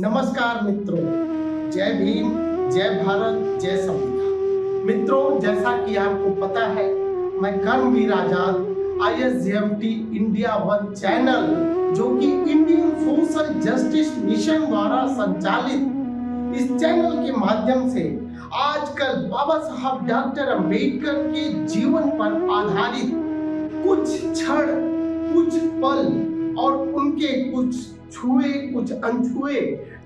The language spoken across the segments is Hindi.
नमस्कार मित्रों, जय भीम, जय भारत, जय संविधान। मित्रों, जैसा कि आपको पता है, मैं कर्मवीर आजाद ISJMT इंडिया वन चैनल, जो कि इंडियन सोशल जस्टिस मिशन द्वारा संचालित इस चैनल के माध्यम से आजकल बाबा साहब डॉक्टर अंबेडकर के जीवन पर आधारित कुछ क्षण, कुछ पल और उनके कुछ छुए कुछ अनछुए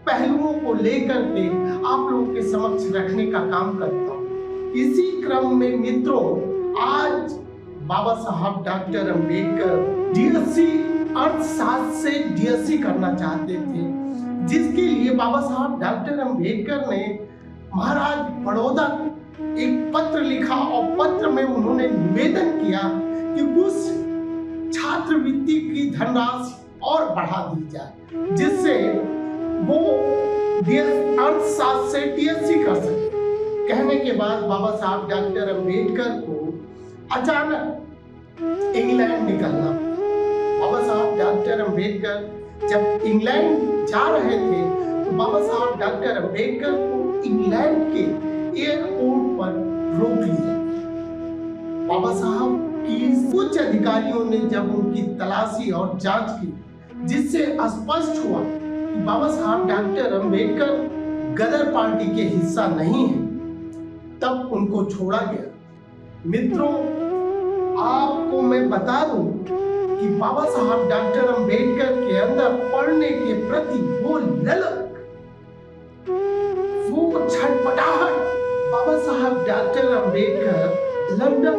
पहलुओं को लेकर के आप लोगों के समक्ष रखने का काम करता हूँ। इसी क्रम में मित्रों, आज बाबा साहब डॉक्टर अंबेडकर DSC अर्थशास्त्र से DSC करना चाहते थे, जिसके लिए बाबा साहब डॉक्टर अंबेडकर ने महाराज बड़ौदा को एक पत्र लिखा और पत्र में उन्होंने निवेदन किया कि उस छात्रवृत्ति की धनराशि और बढ़ा दी जाए, जिससे वो अर्थशास्त्र से DSC कर सके। कहने के बाद बाबा साहब डॉक्टर अंबेडकर को अचानक इंग्लैंड निकलना पड़ा। बाबा साहब डॉक्टर अंबेडकर जब इंग्लैंड जा रहे थे तो बाबा साहब डॉक्टर अंबेडकर को इंग्लैंड के एयरपोर्ट पर रोक लिया। बाबा साहब की उच्च अधिकारियों ने जब उनकी तलाशी और जांच की, जिससे स्पष्ट हुआ कि बाबा साहब डॉक्टर अंबेडकर गदर पार्टी के हिस्सा नहीं है, तब उनको छोड़ा गया। मित्रों, आपको मैं बता दूं कि बाबा साहब डॉक्टर अंबेडकर के अंदर पढ़ने के प्रति वो ललक, वो छटपटाहट, बाबा साहब डॉक्टर अंबेडकर लंदन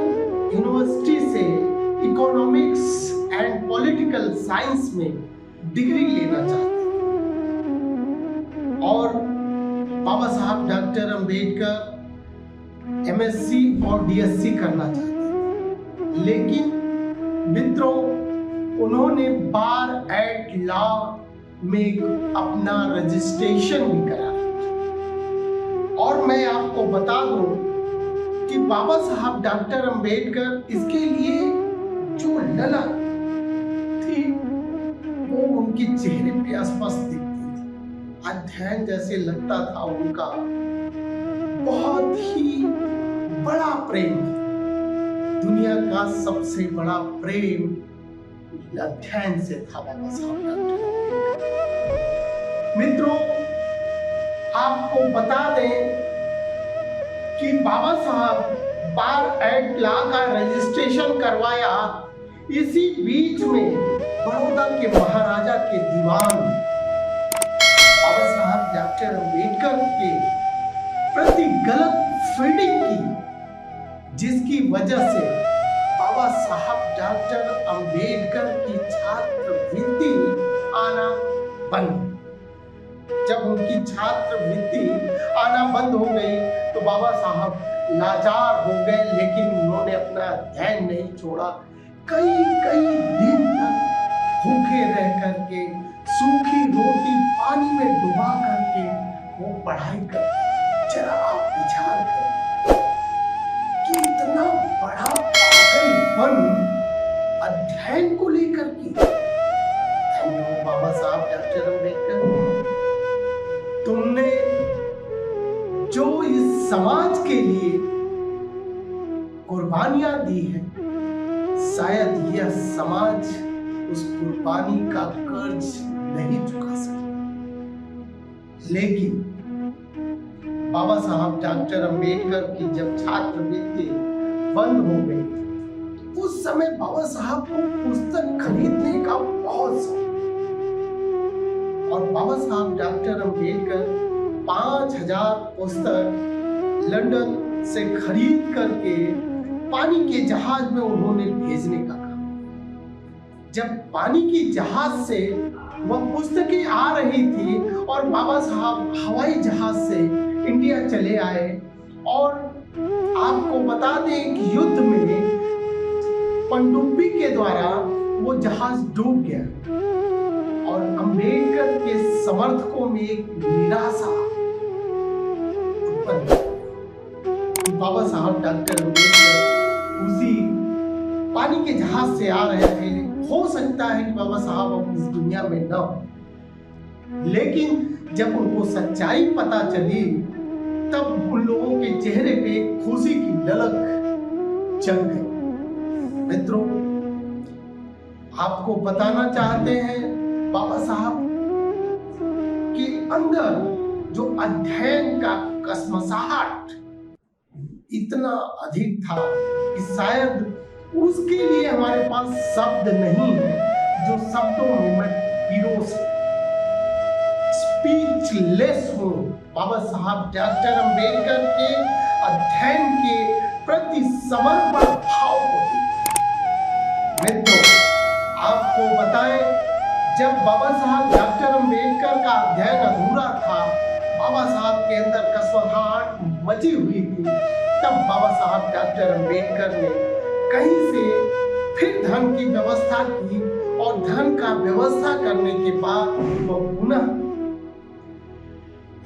यूनिवर्सिटी से इकोनॉमिक्स एंड पॉलिटिकल साइंस में डिग्री लेना चाहते और बाबा साहब डॉक्टर अंबेडकर MSc और DSc करना चाहते, लेकिन मित्रों उन्होंने बार एट लॉ में अपना रजिस्ट्रेशन भी करा। और मैं आपको बता दूं कि बाबा साहब डॉक्टर अंबेडकर इसके लिए जो ललक थी वो उनके चेहरे पे स्पष्ट दिखती थी। अध्ययन जैसे लगता था उनका बहुत ही बड़ा प्रेम, दुनिया का सबसे बड़ा प्रेम अध्ययन से था बाबा साहब डॉक्टर। मित्रों, आपको बता दें कि बाबा साहब बार एट लॉ का रजिस्ट्रेशन करवाया। इसी बीच में बड़ौदा के महाराजा के दीवान बाबा साहब डॉक्टर अंबेडकर के प्रति गलत फील्डिंग की, जिसकी वजह से बाबा साहब डॉक्टर अंबेडकर की छात्रवृत्ति आना बंद। जब उनकी छात्रवृत्ति आना बंद हो गई तो बाबा साहब लाचार हो गए, लेकिन उन्होंने अपना अध्ययन नहीं छोड़ा। कई दिन तक भूखे रह करके, सूखी रोटी पानी में डुबा करके वो पढ़ाई करते। जरा आप विचार करें कि इतना बड़ा पागलपन अध्ययन को लेकर के। बाबा साहब डॉक्टर अंबेडकर, तुमने जो इस समाज के लिए कुर्बानियां दी है, शायद यह समाज उस कुर्बानी का कर्ज नहीं चुका सके। लेकिन बाबा साहब डॉक्टर अंबेडकर की जब छात्रवृत्ति बंद हो गई, उस समय बाबा साहब को पुस्तक खरीदने का बहुत शौक, और बाबा साहब डॉक्टर अंबेडकर 5000 पुस्तक लंदन से खरीद करके पानी के जहाज में उन्होंने भेजने का काम। जब पानी की जहाज से वह पुस्तकें आ रही थी और बाबा साहब हवाई जहाज से इंडिया चले आए, और आपको बता दें कि युद्ध में पनडुब्बी के द्वारा वो जहाज डूब गया और अंबेडकर के समर्थकों में एक निराशा उत्पन्न। बाबा साहब डॉक्टर अंबेडकर उसी पानी के जहाज से आ रहे थे। हो सकता है कि बाबा साहब अब इस दुनिया में न हो, लेकिन जब उनको सच्चाई पता चली तब उन लोगों के चेहरे पे खुशी की ललक जग गई। मित्रों, आपको बताना चाहते हैं बाबा साहब के अंदर जो अध्ययन का कसमसाहट इतना अधिक था कि शायद उसके लिए हमारे पास शब्द नहीं है, जो शब्दों में मैं पिरो स्पीचलेस हूं। बाबा साहब डॉक्टर अंबेडकर के अध्ययन के प्रति समर्पण भाव होती। मित्रों, आपको बताएं, जब बाबा साहब डॉक्टर अंबेडकर का अध्ययन अधूरा था, बाबा साहब के अंदर कसमसाहट मची हुई थी, तब बाबा साहब डॉक्टर अंबेडकर ने कहीं से फिर धन की व्यवस्था की और धन का व्यवस्था करने के बाद वो पुनः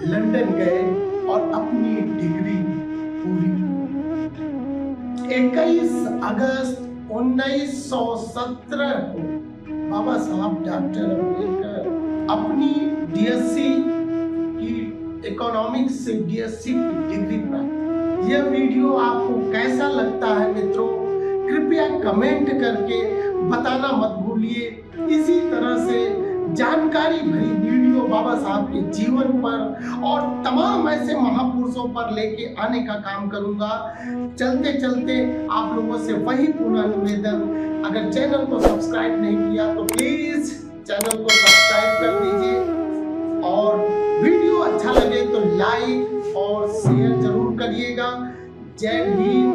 लंदन गए और अपनी डिग्री पूरी। 21 अगस्त 1917 को बाबा साहब डॉक्टर अंबेडकर अपनी डीएससी की इकोनॉमिक्स से डीएससी की डिग्री प्राप्त। यह वीडियो आपको कैसा लगता है मित्रों, कृपया कमेंट करके बताना मत भूलिए। इसी तरह से जानकारी भरी वीडियो बाबा साहब के जीवन पर और तमाम ऐसे महापुरुषों पर लेके आने का काम करूंगा। चलते चलते आप लोगों से वही पुनः निवेदन, अगर चैनल को सब्सक्राइब नहीं किया तो प्लीज चैनल को सब्सक्राइब कर दीजिए और वीडियो अच्छा लगे तो लाइक और शेयर जरूर करिएगा। जय भीम।